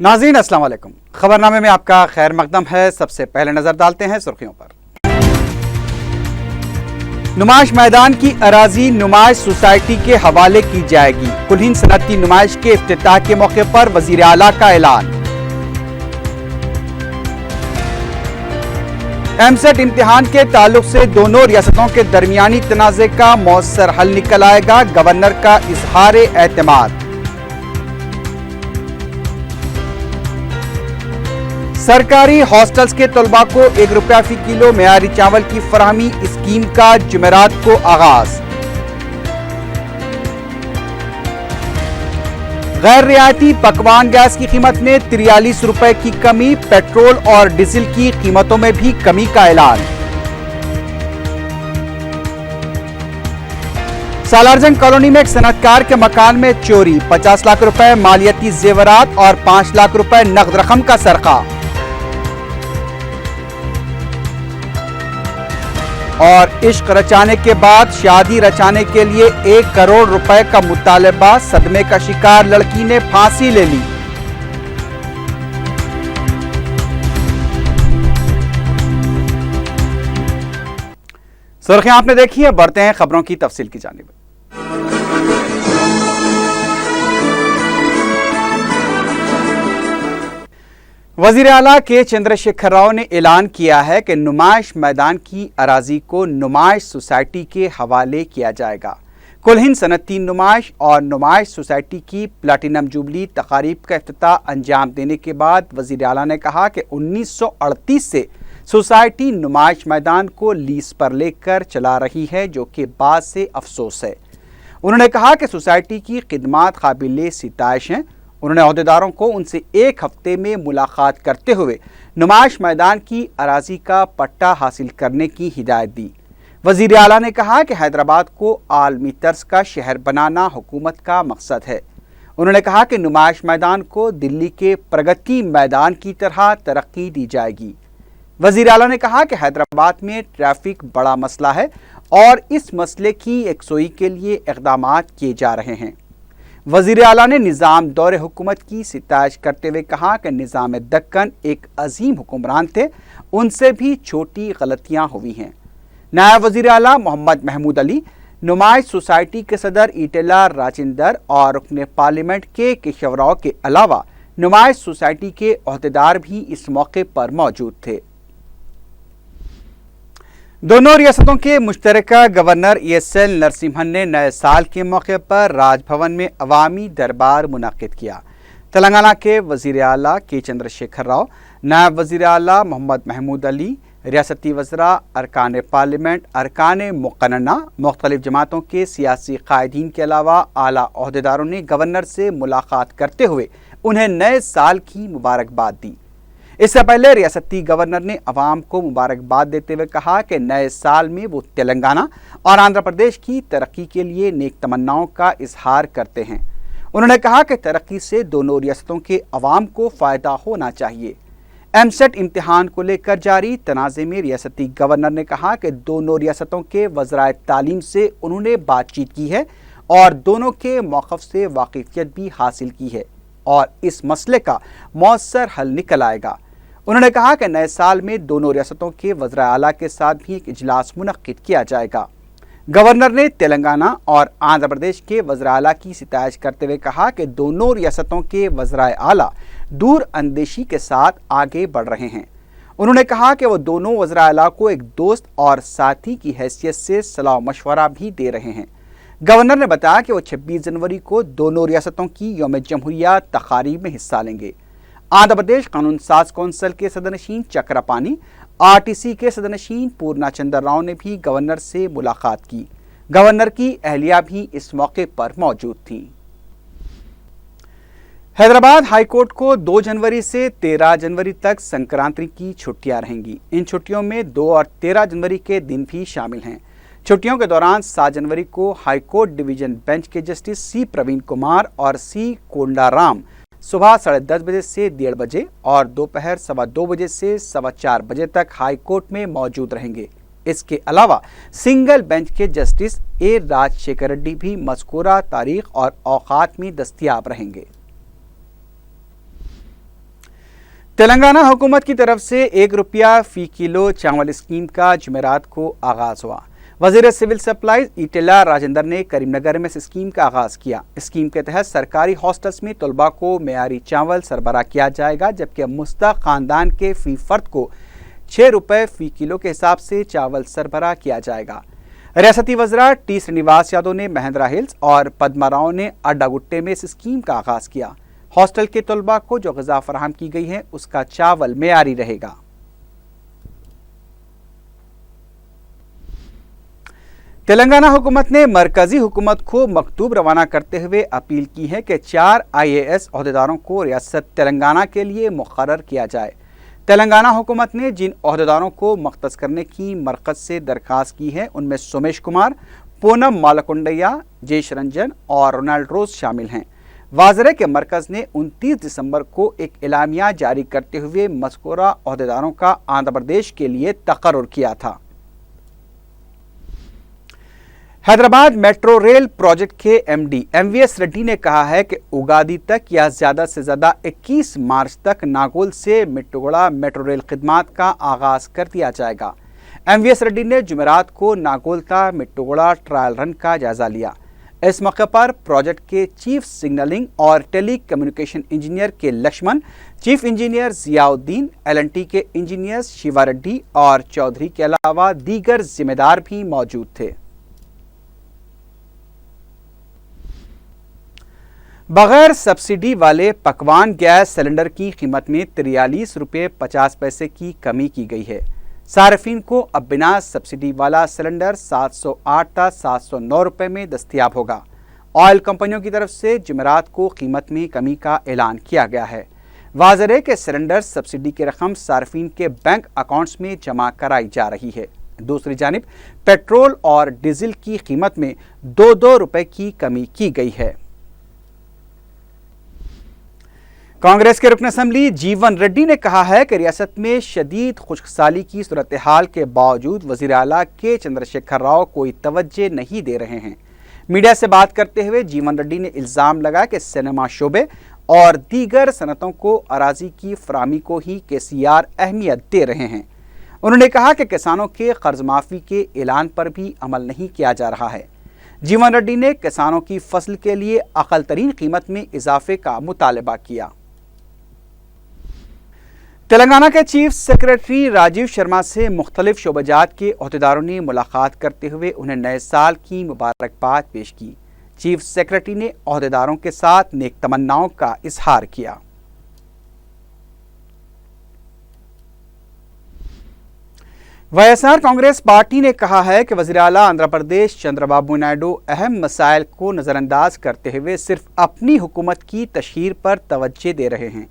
नाज़रीन अस्सलाम वालेकुम। खबरनामे में आपका खैर मकदम है। सबसे पहले नजर डालते हैं सुर्खियों पर। नुमाइश मैदान की अराजी नुमाइश सोसाइटी के हवाले की जाएगी। कुल्हिन सनअती नुमाइश के इफ्तिताह के मौके पर वजीर आला का ऐलान। एमसेट इम्तिहान के ताल्लुक से दोनों रियासतों के दरमियानी तनाज़े का मौसर हल निकल आएगा। गवर्नर का इजहार एतमाद। सरकारी हॉस्टल्स के तलबा को ₹1 फी किलो मेयारी चावल की फराहमी स्कीम का जुमेरात को आगाज। गैर रियायती पकवान गैस की कीमत में ₹43 की कमी। पेट्रोल और डीजल की कीमतों में भी कमी का ऐलान। सालारजंग कॉलोनी में एक सनअतकार के मकान में चोरी। 50 लाख रुपए मालियती जेवरात और 5 लाख रुपए नकद रकम का सरका। और इश्क रचाने के बाद शादी रचाने के लिए ₹1 करोड़ का मुतालबा। सदमे का शिकार लड़की ने फांसी ले ली। सुर्खियां आपने देखी है, बढ़ते हैं खबरों की तफसील की जानिब। वजीर आला के चंद्रशेखर राव ने ऐलान किया है कि नुमाइश मैदान की अराजी को नुमाइश सोसाइटी के हवाले किया जाएगा। कुल्हिन सनअती नुमाइश और नुमाइश सोसाइटी की प्लाटिनम जुबली तकारीब का इफ्तिताह अंजाम देने के बाद वजीर आला ने कहा कि 1938 से सोसाइटी नुमाइश मैदान को लीज पर लेकर चला रही है, जो कि बाद से अफसोस है। उन्होंने कहा कि सोसाइटी की खिदमात काबिल सिताइश हैं। उन्होंने अहदेदारों को उनसे 1 हफ्ते में मुलाकात करते हुए नुमाइश मैदान की अराजी का पट्टा हासिल करने की हिदायत दी। वजीर आला ने कहा कि हैदराबाद को आलमी तर्ज का शहर बनाना हुकूमत का मकसद है। उन्होंने कहा कि नुमाइश मैदान को दिल्ली के प्रगति मैदान की तरह तरक्की दी जाएगी। वजीर आला ने कहा कि हैदराबाद में ट्रैफिक बड़ा मसला है और इस मसले की यकसोई के लिए इक़दामात किए जा रहे हैं। वजीर आला ने निज़ाम दौरे हुकूमत की सिताइश करते हुए कहा कि निज़ाम दक्कन एक अजीम हुक्मरान थे, उनसे भी छोटी गलतियां हुई हैं। नायब वजीर आला मोहम्मद महमूद अली, नुमाइश सोसाइटी के सदर ईटेला राजिंदर और रुकन पार्लियामेंट के केशवराव के अलावा नुमाइश सोसाइटी के अहदेदार भी इस मौके पर मौजूद थे। दोनों रियासतों के मुश्तरका गवर्नर ESL नरसिम्हन ने नए साल के मौके पर राजभवन में अवामी दरबार मुनाकिद किया। तेलंगाना के वजीर आला के चंद्रशेखर राव, नायब वजीर आला मोहम्मद महमूद अली, रियासती वज़रा, अरकान पार्लियामेंट, अरकान मुक़न्नना, मुख्तलिफ जमातों के सियासी कायदीन के अलावा आला अहदेदारों ने गवर्नर से मुलाकात करते हुए उन्हें नए साल की मुबारकबाद दी। इससे पहले रियासती गवर्नर ने अवाम को मुबारकबाद देते हुए कहा कि नए साल में वो तेलंगाना और आंध्र प्रदेश की तरक्की के लिए नेक तमन्नाओं का इजहार करते हैं। उन्होंने कहा कि तरक्की से दोनों रियासतों के अवाम को फ़ायदा होना चाहिए। एमसेट इम्तिहान को लेकर जारी तनाज़े में रियासती गवर्नर ने कहा कि दोनों रियासतों के वज़राए तालीम से उन्होंने बातचीत की है और दोनों के मौक़िफ़ से वाकिफ़ियत भी हासिल की है और इस मसले का मौसर हल निकल आएगा। उन्होंने कहा कि नए साल में दोनों रियासतों के वज़राए आला के साथ भी एक इजलास मुनक्किद किया जाएगा। गवर्नर ने तेलंगाना और आंध्र प्रदेश के वज़राए आला की सिताइश करते हुए कहा कि दोनों रियासतों के वज़राए आला दूर अंदेशी के साथ आगे बढ़ रहे हैं। उन्होंने कहा कि वो दोनों वज़राए आला को एक दोस्त और साथी की हैसियत से सलाह मशवरा भी दे रहे हैं। गवर्नर ने बताया कि वो 26 जनवरी को दोनों रियासतों की यौम जमहूरिया तकारीब में हिस्सा लेंगे। आंध्र प्रदेश कानून साज कौंसिल के सदरनशीन चक्रपानी, RTC के सदरनशीन पूर्णा चंद्र राव ने भी गवर्नर से मुलाकात की। गवर्नर की अहलिया भी इस मौके पर मौजूद थी। हैदराबाद हाईकोर्ट को 2 जनवरी से 13 जनवरी तक संक्रांति की छुट्टियां रहेंगी। इन छुट्टियों में 2 और 13 जनवरी के दिन भी शामिल हैं। छुट्टियों के दौरान 7 जनवरी को हाईकोर्ट डिवीजन बेंच के जस्टिस C प्रवीण कुमार और C कोंडाराम सुबह 10:30 बजे से 1:30 बजे और दोपहर 2:15 बजे से 4:15 बजे तक हाईकोर्ट में मौजूद रहेंगे। इसके अलावा सिंगल बेंच के जस्टिस A राजशेखर रेड्डी भी मज़कूरा तारीख और औकात में दस्तयाब रहेंगे। तेलंगाना हुकूमत की तरफ से ₹1 फी किलो चावल स्कीम का जुमेरात को आगाज हुआ। वजीर सिविल सप्लाईज ईटेला राजेंद्र ने करीमनगर में इस स्कीम का आगाज किया। स्कीम के तहत सरकारी हॉस्टल्स में तलबा को मेयारी चावल सरबराह किया जाएगा, जबकि मुस्तक खानदान के फी फर्द को ₹6 फी किलो के हिसाब से चावल सरबराह किया जाएगा। रियासती वज़रा टी श्रीनिवास यादव ने महेंद्रा हिल्स और पद्माराव ने अड्डागुट्टे में इस स्कीम का आगाज किया। हॉस्टल के तलबा को जो ग़िज़ा फराहम की गई है उसका चावल मेयारी रहेगा। तेलंगाना हुकूमत ने मरकजी हुकूमत को मकतूब रवाना करते हुए अपील की है कि 4 IAS ओहदेदारों को रियासत तेलंगाना के लिए मुक़र्रर किया जाए। तेलंगाना हुकूमत ने जिन ओहदेदारों को मख्तस करने की मरकज़ से दरख्वास्त की है उनमें सोमेश कुमार, पूनम मालकुंडैया, जयेश रंजन और रोनाल्ड रोज शामिल हैं। वाज़रे के मरकज़ ने 29 दिसंबर को एक एलामिया जारी करते हुए मज़कूरा ओहदेदारों का आंध्र प्रदेश के लिए तकर्रुर किया था। हैदराबाद मेट्रो रेल प्रोजेक्ट के MD MVS रेड्डी ने कहा है कि उगादी तक या ज़्यादा से ज़्यादा 21 मार्च तक नागोल से मिट्टुगुड़ा मेट्रो रेल खिदमात का आगाज़ कर दिया जाएगा। MVS रेड्डी ने जुमेरात को नागोल का मिट्टुगुड़ा ट्रायल रन का जायज़ा लिया। इस मौके पर प्रोजेक्ट के चीफ सिग्नलिंग और टेली कम्युनिकेशन इंजीनियर के Laxman, chief engineer Ziauddin, LNT के इंजीनियर्स शिवा रेड्डी और चौधरी के अलावा दीगर जिम्मेदार भी मौजूद थे। बगैर सब्सिडी वाले पकवान गैस सिलेंडर की कीमत में ₹43.50 की कमी की गई है। सार्फिन को अब बिना सब्सिडी वाला सिलेंडर 708 था 709 रुपये में दस्तयाब होगा। ऑयल कंपनियों की तरफ से जुमेरात को कीमत में कमी का ऐलान किया गया है। वाज़ेह के सिलेंडर सब्सिडी की रकम सार्फिन के बैंक अकाउंट्स में जमा कराई जा रही है। दूसरी जानिब पेट्रोल और डीजल की कीमत में 2-2 रुपये की कमी की गई है। कांग्रेस के रुकन असम्बली जीवन रेड्डी ने कहा है कि रियासत में शदीद खुशकसाली की सूरत हाल के बावजूद वज़ीर आला के चंद्रशेखर राव कोई तवज्जो नहीं दे रहे हैं। मीडिया से बात करते हुए जीवन रेड्डी ने इल्ज़ाम लगाया कि सिनेमा शोबे और दीगर सनतों को अराजी की फराहमी को ही KCR अहमियत दे रहे हैं। उन्होंने कहा कि किसानों के कर्ज माफ़ी के ऐलान पर भी अमल नहीं किया जा रहा है। जीवन रेड्डी ने किसानों की फसल के लिए अक़ल तरीन कीमत में इजाफे का मुतालबा किया। तेलंगाना के चीफ सेक्रेटरी राजीव शर्मा से मुख्तलिफ शोबजात के ओहदेदारों ने मुलाकात करते हुए उन्हें नए साल की मुबारकबाद पेश की। चीफ सेक्रेटरी ने ओहदेदारों के साथ नेक तमन्नाओं का इजहार किया। YSR कांग्रेस पार्टी ने कहा है कि वज़ीर आला आंध्र प्रदेश चंद्रबाबू नायडू अहम मसाइल को नज़रअंदाज करते हुए सिर्फ अपनी हुकूमत की तशहीर पर तवज्जो दे रहे हैं।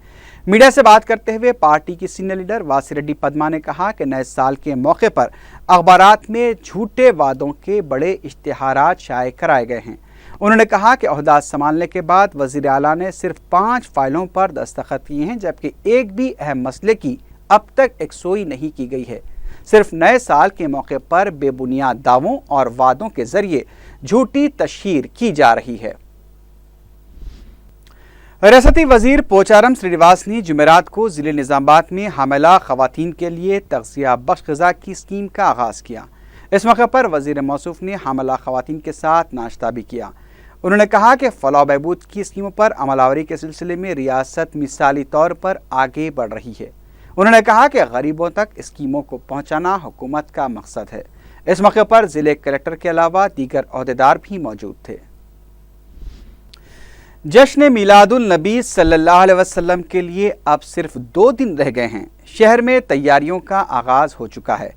मीडिया से बात करते हुए पार्टी की सीनियर लीडर वासिरेड्डी पद्मा ने कहा कि नए साल के मौके पर अखबारात में झूठे वादों के बड़े इश्तिहारात शाये कराए गए हैं। उन्होंने कहा कि ओहदा संभालने के बाद वज़ीर आला ने सिर्फ 5 फाइलों पर दस्तखत किए हैं, जबकि एक भी अहम मसले की अब तक यकसोई नहीं की गई है। सिर्फ नए साल के मौके पर बेबुनियाद दावों और वादों के जरिए झूठी तशहीर की जा रही है। रियासती वजीर पोचारम श्रीनिवास ने जुमेरात को ज़िले निज़ामाबाद में हामिला ख़वातीन के लिए तग़ज़िया बख्श ग़िज़ा की स्कीम का आगाज़ किया। इस मौके पर वज़ीर मौसूफ़ ने हामिला ख़वातीन के साथ नाश्ता भी किया। उन्होंने कहा कि फ़लाह बहबूद की स्कीमों पर अमलावरी के सिलसिले में रियासत मिसाली तौर पर आगे बढ़ रही है। उन्होंने कहा कि गरीबों तक स्कीमों को पहुँचाना हुकूमत का मकसद है। इस मौके पर ज़िले कलेक्टर के अलावा दीगर ओहदेदार भी मौजूद थे। जश्न मीलादुल नबी सल्लल्लाहु अलैहि वसल्लम के लिए अब सिर्फ 2 दिन रह गए हैं। शहर में तैयारियों का आगाज़ हो चुका है।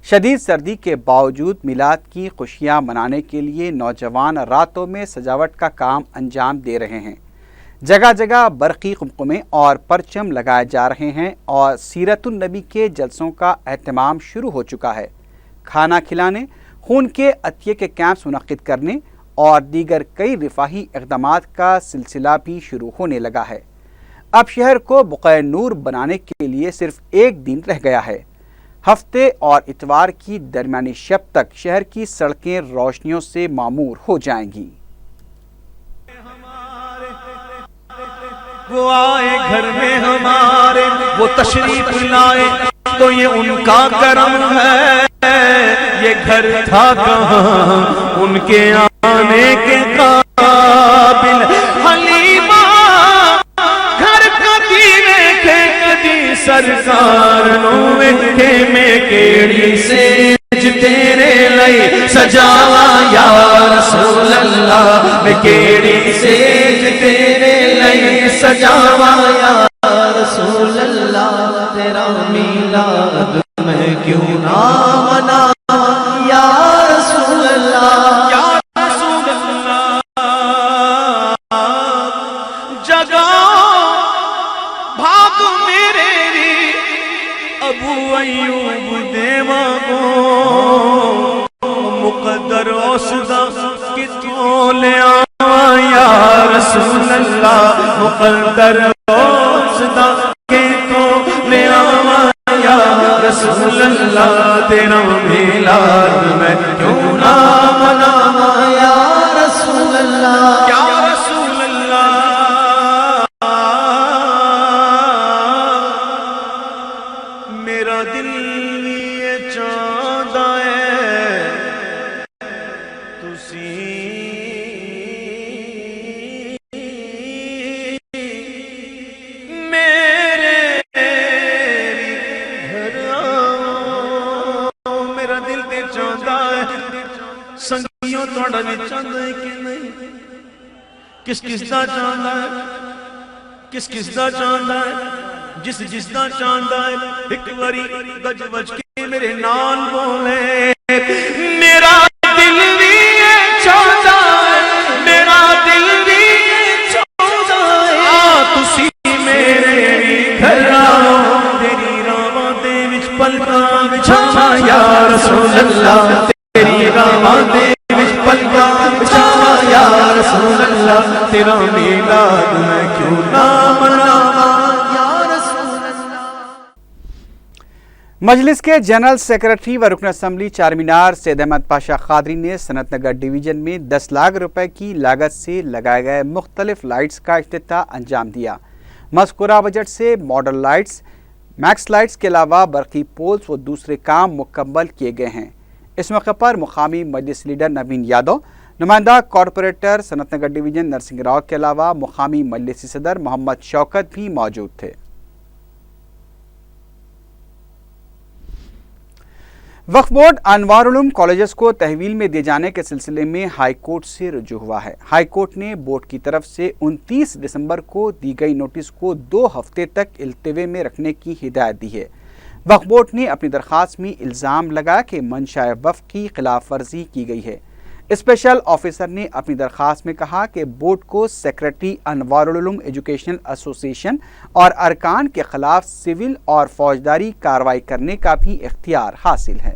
शदीद सर्दी के बावजूद मिलाद की खुशियां मनाने के लिए नौजवान रातों में सजावट का काम अंजाम दे रहे हैं। जगह जगह बरक़ी कुमकुमे और परचम लगाए जा रहे हैं और सीरतुन नबी के जलसों का एहतमाम शुरू हो चुका है। खाना खिलाने, खून के अतिये के कैंप्स मुनक़्क़िद करने और दीगर कई रिफाही इक़दामात का सिलसिला भी शुरू होने लगा है। अब शहर को बुक़ाए नूर बनाने के लिए सिर्फ 1 दिन रह गया है। हफ्ते और इतवार की दरमियानी शब तक शहर की सड़कें रोशनियों से मामूर हो जाएंगी। वो आए घर में हमारे وہ تشریف لائے تو یہ ان کا کرم ہے، یہ گھر تھا کہاں ان کے آنے کے قابل، حلیمہ گھر کدی ویکھے کدی سرکار نو ویکھے، میں کیڑی سیج تیرے لئی سجاوا یا رسول اللہ، میں کیڑی سیج تیرے لئی سجاوا یا رسول اللہ، تیرا میلاد میں کیوں نہ مناواں یا رسول اللہ، یا رسول اللہ، جگاؤ بھاگ میرے ری ابو ایوب دیوا کو، مقدر اوسدا کتوں لے آواں یا رسول اللہ، مقدر اوسدا کتوں لے آواں یا رسول اللہ، تیرا میلاد میں کیوں نہ مناواں یا رسول اللہ، یا رسول اللہ، میرا دل یہ چاہتا ہے تسی میرے گھر آؤ، میرا دل تے چاہتا ہے، سنگیوں توڑا بھی چاہتا ہے کہ نہیں، کس کس دا چاہتا ہے، کس کس دا چاہتا ہے، جس جس دا چاہتا ہے، ایک واری گج وج کے میرے نال بولے، میرا دل بھی چاہتا ہے، میرا دل بھی چاہتا ہے، تسی میرے گھر آؤ، تیری راواں دے وچ پلکاں بچھاواں یا رسول اللہ، تیری راواں دے وچ پلکاں بچھاواں یا رسول اللہ، تیرا میلاد میں کیوں نہ مناواں یا رسول اللہ۔ مجلس کے جنرل سیکرٹری و رکن اسمبلی چار مینار سید احمد پاشا قادری نے صنعت نگر ڈویژن میں 10 لاکھ روپے کی لاگت سے لگائے گئے مختلف لائٹس کا افتتاح انجام دیا۔ مذکورہ بجٹ سے ماڈل لائٹس، میکس لائٹس کے علاوہ برقی پولز و دوسرے کام مکمل کیے گئے ہیں۔ اس موقع پر مقامی مجلس لیڈر نوین یادو، نمائندہ کارپوریٹر صنعت نگر ڈویژن نرسنگ راؤ کے علاوہ مقامی مجلسی صدر محمد شوکت بھی موجود تھے۔ وقف بورڈ انوار العلوم کالجز کو تحویل میں دیے جانے کے سلسلے میں ہائی کورٹ سے رجوع ہوا ہے۔ ہائی کورٹ نے بورڈ کی طرف سے 29 دسمبر کو دی گئی نوٹس کو 2 ہفتے تک التوے میں رکھنے کی ہدایت دی ہے۔ وقف بورڈ نے اپنی درخواست میں الزام لگایا کہ منشاء وقف کی خلاف ورزی کی گئی ہے۔ اسپیشل آفیسر نے اپنی درخواست میں کہا کہ بورڈ کو سیکرٹری انوار العلوم ایجوکیشنل ایسوسی ایشن اور ارکان کے خلاف سول اور فوجداری کارروائی کرنے کا بھی اختیار حاصل ہے۔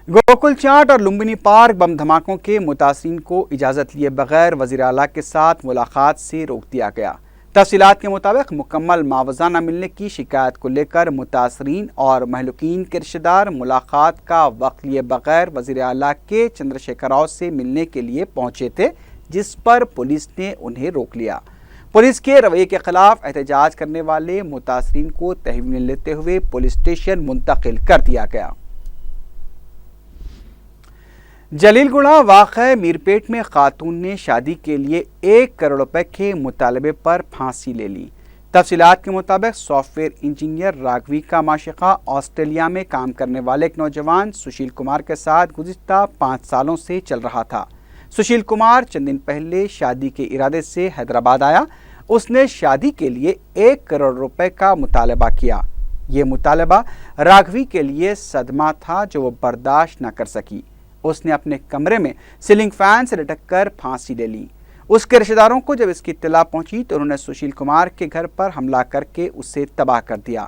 گوکل چاٹ اور لمبنی پارک بم دھماکوں کے متاثرین کو اجازت لیے بغیر وزیر اعلیٰ کے ساتھ ملاقات سے روک دیا گیا۔ تفصیلات کے مطابق مکمل معاوضہ نہ ملنے کی شکایت کو لے کر متاثرین اور مہلوکین کے رشتہ دار ملاقات کا وقت لیے بغیر وزیر اعلیٰ کے چندر شیکھر راؤ سے ملنے کے لیے پہنچے تھے، جس پر پولیس نے انہیں روک لیا۔ پولیس کے رویے کے خلاف احتجاج کرنے والے متاثرین کو تحویل لیتے ہوئے پولیس اسٹیشن منتقل کر دیا گیا۔ جلیل گڑھا واقع میرپیٹ میں خاتون نے شادی کے لیے 1 کروڑ روپے کے مطالبے پر پھانسی لے لی۔ تفصیلات کے مطابق سافٹ ویئر انجینئر راگھوی کا معشوقہ آسٹریلیا میں کام کرنے والے ایک نوجوان سشیل کمار کے ساتھ گزشتہ 5 سالوں سے چل رہا تھا۔ سشیل کمار چند دن پہلے شادی کے ارادے سے حیدرآباد آیا۔ اس نے شادی کے لیے 1 کروڑ روپے کا مطالبہ کیا۔ یہ مطالبہ راگھوی کے لیے صدمہ تھا جو وہ برداشت نہ کر سکی۔ اس نے اپنے کمرے میں سیلنگ فین سے لٹک کر پھانسی لے لی۔ اس کے رشتہ داروں کو جب اس کی اطلاع پہنچی تو انہوں نے سشیل کمار کے گھر پر حملہ کر کے اسے تباہ کر دیا۔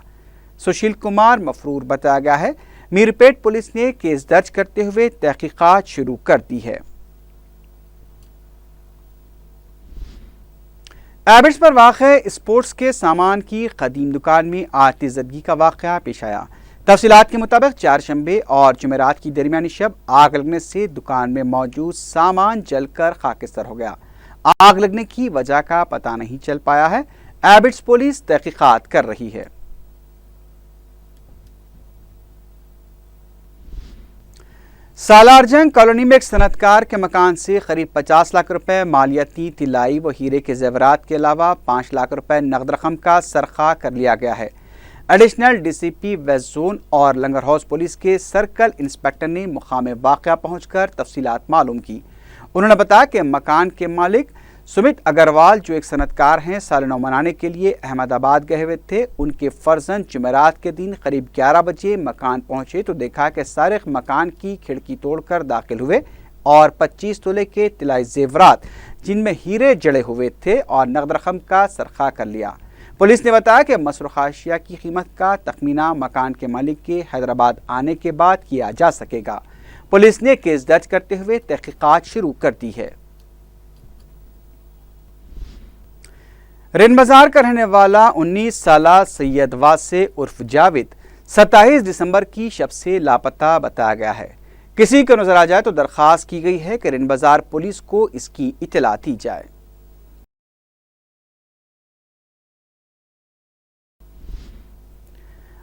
سشیل کمار مفرور بتایا گیا ہے۔ میرپیٹ پولیس نے کیس درج کرتے ہوئے تحقیقات شروع کر دی ہے۔ ایبٹس پر واقع اسپورٹس کے سامان کی قدیم دکان میں آتش زدگی کا واقعہ پیش آیا۔ تفصیلات کے مطابق چہارشنبے اور جمعرات کی درمیانی شب آگ لگنے سے دکان میں موجود سامان جل کر خاکستر ہو گیا۔ آگ لگنے کی وجہ کا پتہ نہیں چل پایا ہے۔ ایبٹس پولیس تحقیقات کر رہی ہے۔ سالار جنگ کالونی میں ایک صنعتکار کے مکان سے قریب 50 لاکھ روپے مالیاتی، طلائی و ہیرے کے زیورات کے علاوہ 5 لاکھ روپے نقد رقم کا سرقہ کر لیا گیا ہے۔ ایڈیشنل ڈی سی پی ویسٹ زون اور لنگر ہاؤس پولیس کے سرکل انسپکٹر نے مقام واقعہ پہنچ کر تفصیلات معلوم کی۔ انہوں نے بتایا کہ مکان کے مالک سمت اگروال جو ایک صنعتکار ہیں، سال نو منانے کے لیے احمد آباد گئے ہوئے تھے۔ ان کے فرزند جمعرات کے دن قریب 11 بجے مکان پہنچے تو دیکھا کہ سارق مکان کی کھڑکی توڑ کر داخل ہوئے اور 25 تولے کے طلائی زیورات جن میں ہیرے جڑے ہوئے تھے اور نقد رقم کا سرقہ کر لیا۔ پولیس نے بتایا کہ مسروق اشیاء کی قیمت کا تخمینہ مکان کے مالک کے حیدرآباد آنے کے بعد کیا جا سکے گا۔ پولیس نے کیس درج کرتے ہوئے تحقیقات شروع کر دی ہے۔ رن بازار کا رہنے والا 19 سالہ سید واسع عرف جاوید 27 دسمبر کی شب سے لاپتہ بتایا گیا ہے۔ کسی کو نظر آ جائے تو درخواست کی گئی ہے کہ رن بازار پولیس کو اس کی اطلاع دی جائے۔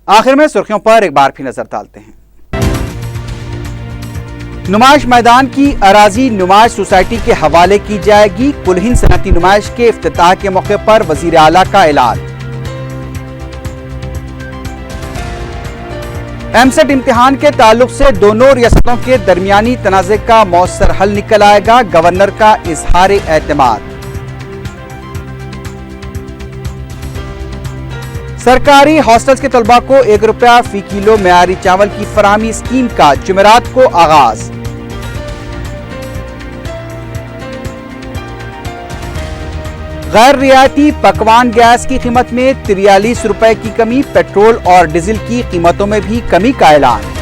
آخر میں سرخیوں پر ایک بار پھر نظر ڈالتے ہیں۔ نمائش میدان کی اراضی نمائش سوسائٹی کے حوالے کی جائے گی۔ کل ہند صنعتی نمائش کے افتتاح کے موقع پر وزیر اعلیٰ کا اعلان۔ ایم سیٹ امتحان کے تعلق سے دونوں ریاستوں کے درمیانی تنازع کا مؤثر حل نکل آئے گا، گورنر کا اظہار اعتماد۔ سرکاری ہاسٹلز کے طلباء کو 1 روپیہ فی کلو معیاری چاول کی فراہمی اسکیم کا جمعرات کو آغاز۔ غیر رعایتی پکوان گیس کی قیمت میں 43 روپے کی کمی، پیٹرول اور ڈیزل کی قیمتوں میں بھی کمی کا اعلان۔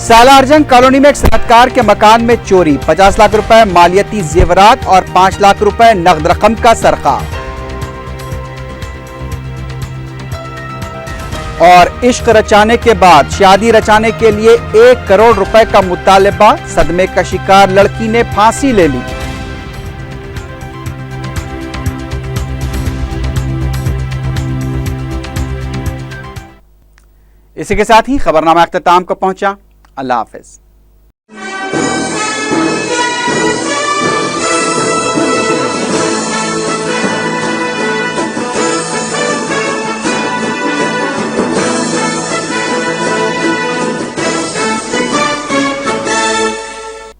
سالار جنگ کالونی میں ایک صنعتکار کے مکان میں چوری، 50 لاکھ روپے مالیاتی زیورات اور 5 لاکھ روپے نقد رقم کا سرقہ۔ اور عشق رچانے کے بعد شادی رچانے کے لیے 1 کروڑ روپے کا مطالبہ، صدمے کا شکار لڑکی نے پھانسی لے لی۔ اسی کے ساتھ ہی خبرنامہ اختتام کو پہنچا۔ اللہ حافظ۔